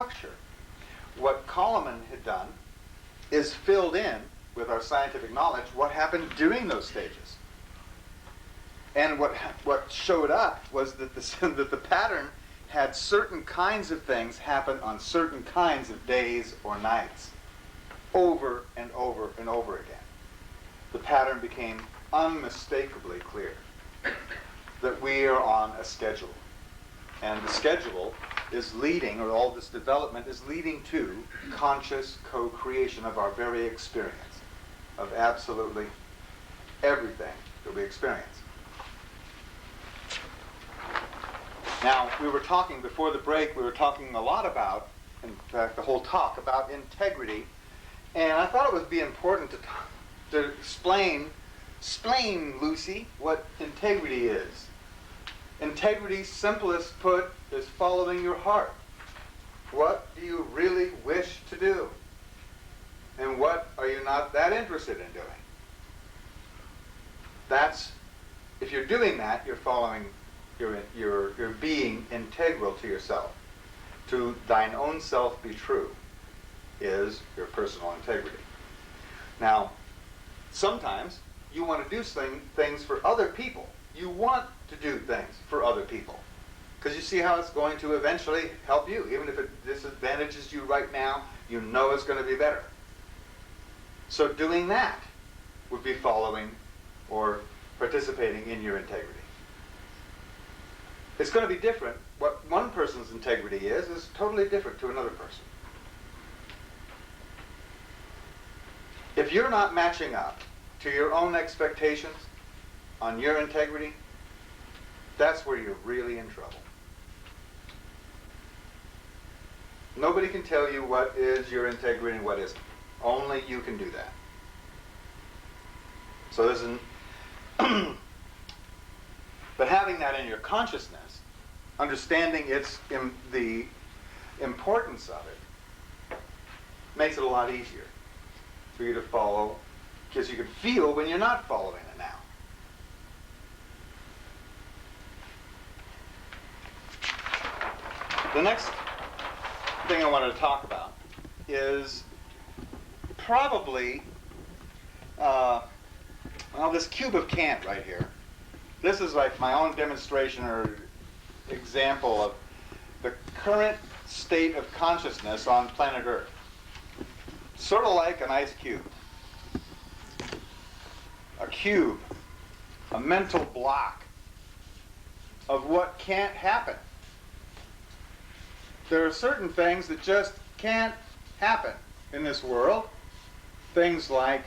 structure. What Coleman had done is filled in with our scientific knowledge what happened during those stages. And what showed up was that that the pattern had certain kinds of things happen on certain kinds of days or nights, over and over and over again. The pattern became unmistakably clear that we are on a schedule. And the schedule is leading, or all this development is leading to conscious co-creation of our very experience, of absolutely everything that we experience. Now, we were talking before the break, we were talking a lot about, in fact, the whole talk, about integrity. And I thought it would be important to explain, Lucy, what integrity is. Integrity, simplest put, is following your heart. What do you really wish to do? And what are you not that interested in doing? That's, if you're doing that, you're following, you're being integral to yourself. To thine own self be true is your personal integrity. Now, sometimes you want to do things for other people. You want to do things for other people because you see how it's going to eventually help you. Even if it disadvantages you right now, you know it's going to be better. So doing that would be following or participating in your integrity. It's going to be different. What one person's integrity is totally different to another person. If you're not matching up to your own expectations on your integrity, that's where you're really in trouble. Nobody can tell you what is your integrity and what isn't. Only you can do that. So this is but having that in your consciousness, understanding the importance of it, makes it a lot easier for you to follow, because you can feel when you're not following it now. The next thing I wanted to talk about is probably, this cube of Kant right here. This is like my own demonstration or example of the current state of consciousness on planet Earth. Sort of like an ice cube. A cube, a mental block of what can't happen. There are certain things that just can't happen in this world. Things like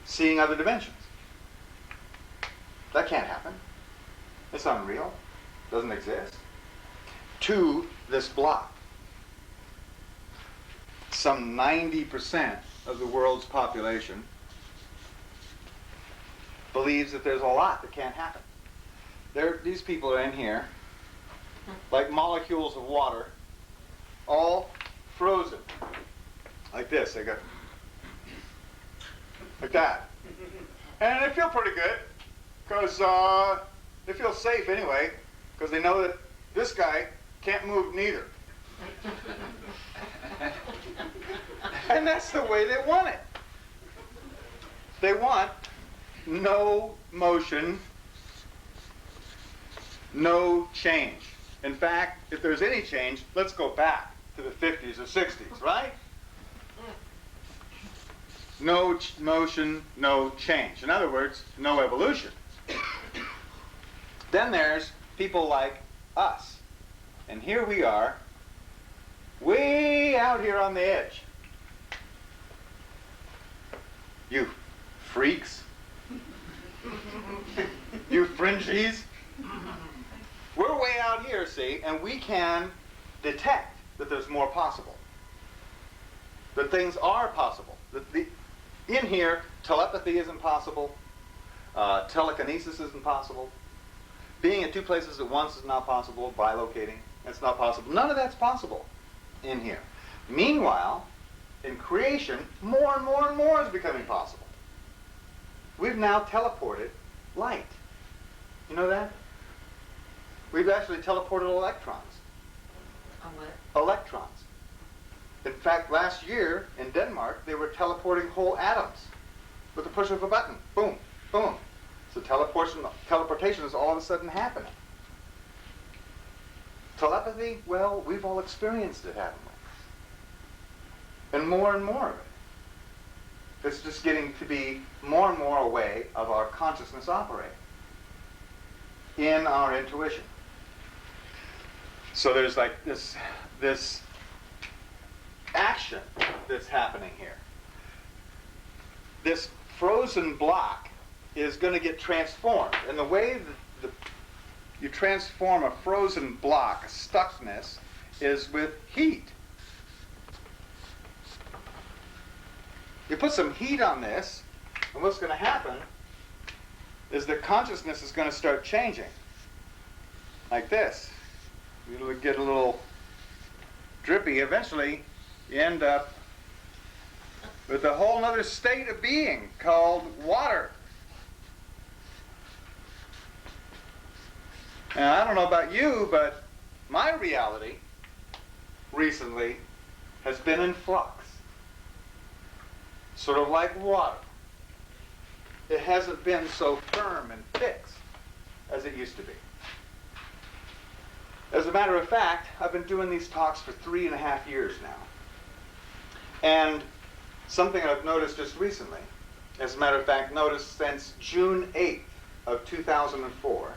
seeing other dimensions. That can't happen. It's unreal. Doesn't exist. To this block. Some 90% of the world's population believes that there's a lot that can't happen. These people are in here, like molecules of water, all frozen. Like this. They go like that. And they feel pretty good, because they feel safe anyway, because they know that this guy can't move neither. And that's the way they want it. They want no motion, no change. In fact, if there's any change, let's go back to the 50s or 60s, right? No motion, no change. In other words, no evolution. Then there's people like us. And here we are, way out here on the edge. You freaks. You fringies. We're way out here, see, and we can detect that there's more possible. That things are possible. In here, telepathy isn't possible. Telekinesis isn't possible. Being at two places at once is not possible. Bilocating, that's not possible. None of that's possible in here. Meanwhile, in creation, more and more and more is becoming possible. We've now teleported light. You know that? We've actually teleported electrons. On what? Electrons. In fact, last year in Denmark, they were teleporting whole atoms with the push of a button. Boom, boom. So teleportation is all of a sudden happening. Telepathy, well, we've all experienced it, haven't we? And more of it. It's just getting to be more and more a way of our consciousness operating in our intuition. So there's like this action that's happening here. This frozen block is going to get transformed. And the way that you transform a frozen block, a stuckness, is with heat. You put some heat on this, and what's going to happen is that consciousness is going to start changing. Like this. You'll get a little drippy. Eventually, you end up with a whole other state of being called water. Now, I don't know about you, but my reality recently has been in flux. Sort of like water. It hasn't been so firm and fixed as it used to be. As a matter of fact, I've been doing these talks for 3.5 years now. And something I've noticed just recently, as a matter of fact, noticed since June 8th of 2004,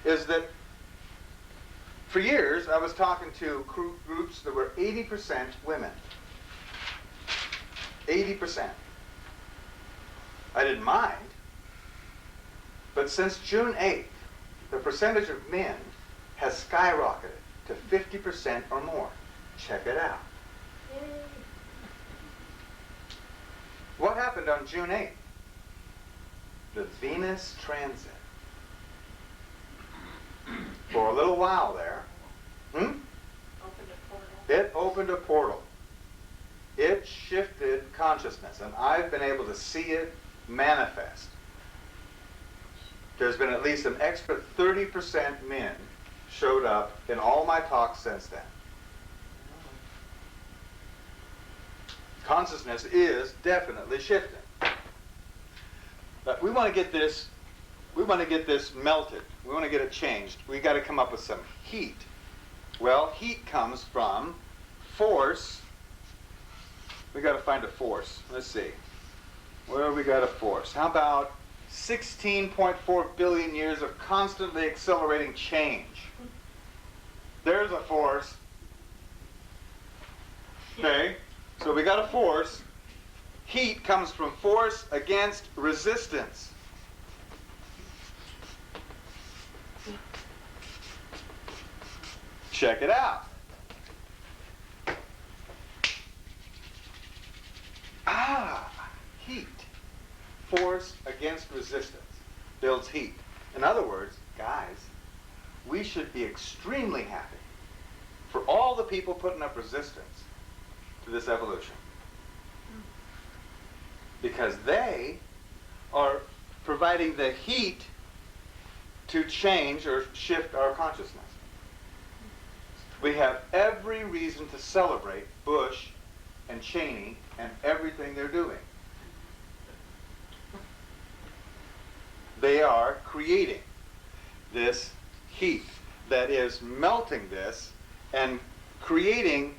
is that for years I was talking to groups that were 80% women. 80%. I didn't mind. But since June 8th, the percentage of men has skyrocketed to 50% or more. Check it out. Yay. What happened on June 8th? The Venus transit. For a little while there, Opened a portal. it opened a portal. It shifted consciousness, and I've been able to see it manifest. There's been at least an extra 30% men showed up in all my talks since then. Consciousness is definitely shifting. But we want to get this melted. We want to get it changed. We got to come up with some heat. Well, heat comes from force. We got to find a force. Let's see. Where we got a force? How about 16.4 billion years of constantly accelerating change? There's a force. Okay, so we got a force. Heat comes from force against resistance. Check it out. Heat. Force against resistance builds heat. In other words, guys, we should be extremely happy for all the people putting up resistance to this evolution. Because they are providing the heat to change or shift our consciousness. We have every reason to celebrate Bush and Cheney and everything they're doing. They are creating this heat that is melting this and creating,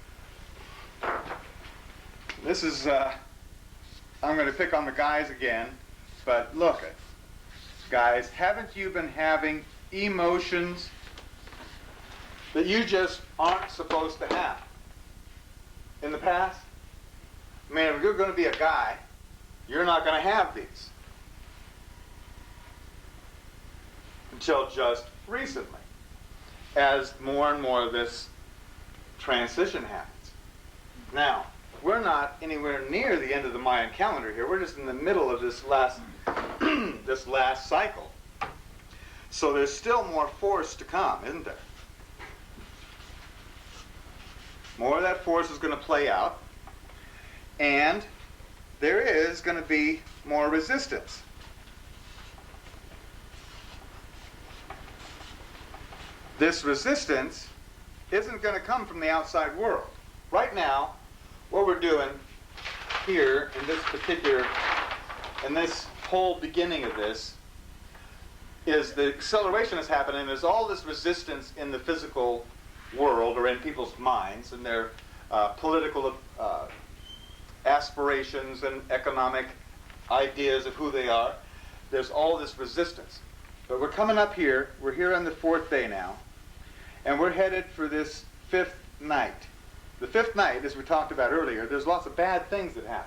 this is, I'm going to pick on the guys again, but look it. Guys, haven't you been having emotions that you just aren't supposed to have in the past? I mean, if you're going to be a guy, you're not going to have these. Until just recently, as more and more of this transition happens. Now, we're not anywhere near the end of the Mayan calendar here. We're just in the middle of this last this last cycle. So there's still more force to come, isn't there? More of that force is going to play out, and there is going to be more resistance. This resistance isn't going to come from the outside world. Right now, what we're doing here in this whole beginning of this, is the acceleration is happening. There's all this resistance in the physical world, or in people's minds, and their political aspirations and economic ideas of who they are. There's all this resistance. But we're coming up here. We're here on the 4th day now, and we're headed for this 5th night. The 5th night, as we talked about earlier, there's lots of bad things that happen.